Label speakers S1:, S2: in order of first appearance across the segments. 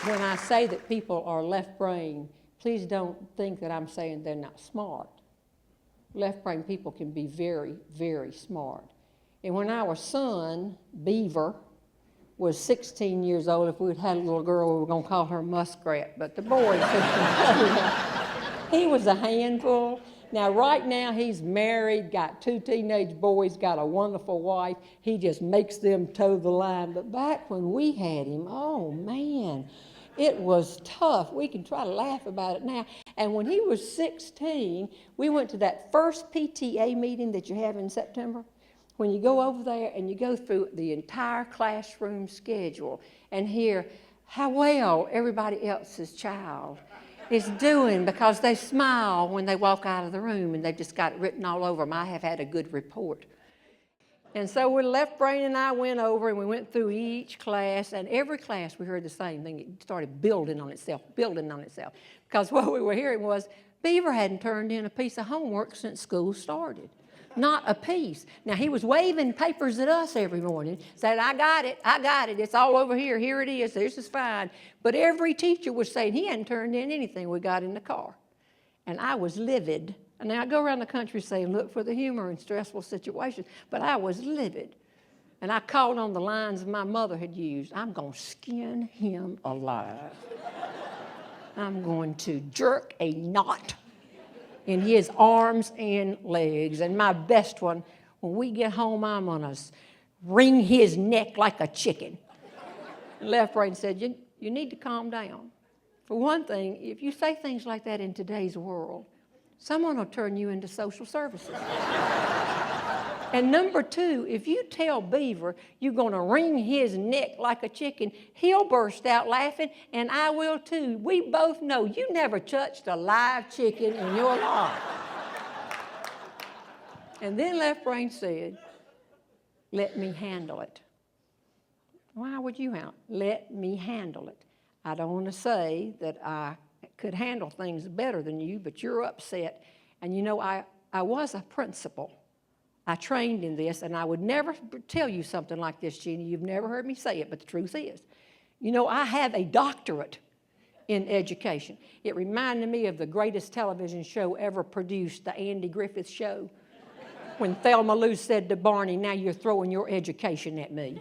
S1: When I say that people are left-brained, please don't think that I'm saying they're not smart. Left-brained people can be very, very smart. And when our son, Beaver, was 16 years old, if we had had a little girl, we were going to call her Muskrat, but the boy, he was a handful. Now, right now, he's married, got 2 teenage boys, got a wonderful wife. He just makes them toe the line. But back when we had him, oh, man, it was tough. We can try to laugh about it now. And when he was 16, we went to that first PTA meeting that you have in September, when you go over there and you go through the entire classroom schedule and hear how well everybody else's child is doing, because they smile when they walk out of the room and they've just got it written all over them. I have had a good report. And so when Left Brain and I went over and we went through each class, and every class we heard the same thing. It started building on itself. Because what we were hearing was Beaver hadn't turned in a piece of homework since school started. Not a piece. Now, he was waving papers at us every morning, saying, I got it, it's all over here, here it is, this is fine. But every teacher was saying he hadn't turned in anything we got in the car. And I was livid. And now I go around the country saying, look for the humor in stressful situations, but I was livid. And I called on the lines my mother had used. I'm going to skin him alive. I'm going to jerk a knot in his arms and legs. And my best one, when we get home, I'm going to wring his neck like a chicken. Left Brain said, you need to calm down. For one thing, if you say things like that in today's world, someone will turn you into social services. And number 2, if you tell Beaver you're going to wring his neck like a chicken, he'll burst out laughing, and I will too. We both know you never touched a live chicken in your life. And then Left Brain said, let me handle it. Why would you handle it? Let me handle it. I don't want to say that I could handle things better than you, but you're upset. And you know, I was a principal. I trained in this, and I would never tell you something like this, Jeannie. You've never heard me say it, but the truth is. You know, I have a doctorate in education. It reminded me of the greatest television show ever produced, the Andy Griffith Show, when Thelma Lou said to Barney, now you're throwing your education at me.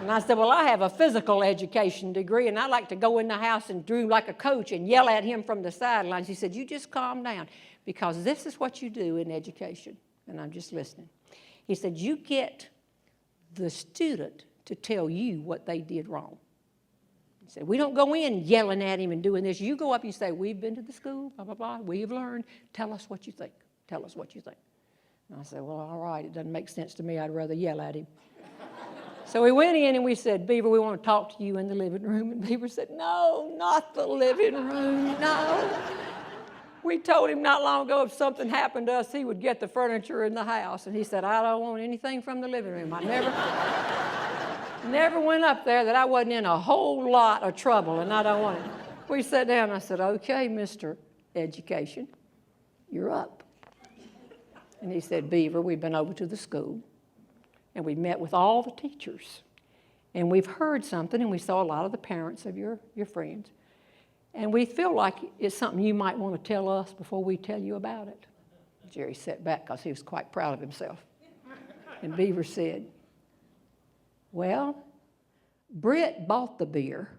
S1: And I said, well, I have a physical education degree, and I like to go in the house and do like a coach and yell at him from the sidelines. He said, you just calm down, because this is what you do in education. And I'm just listening. He said, you get the student to tell you what they did wrong. He said, we don't go in yelling at him and doing this. You go up and you say, we've been to the school, blah, blah, blah. We've learned. Tell us what you think. Tell us what you think. And I said, well, all right, it doesn't make sense to me. I'd rather yell at him. So we went in and we said, Beaver, we want to talk to you in the living room. And Beaver said, no, not the living room, no. We told him not long ago if something happened to us, he would get the furniture in the house. And he said, I don't want anything from the living room. I never went up there that I wasn't in a whole lot of trouble, and I don't want it. We sat down and I said, okay, Mr. Education, you're up. And he said, Beaver, we've been over to the school. And we met with all the teachers. And we've heard something, and we saw a lot of the parents of your friends. And we feel like it's something you might want to tell us before we tell you about it. Jerry sat back because he was quite proud of himself. And Beaver said, well, Britt bought the beer.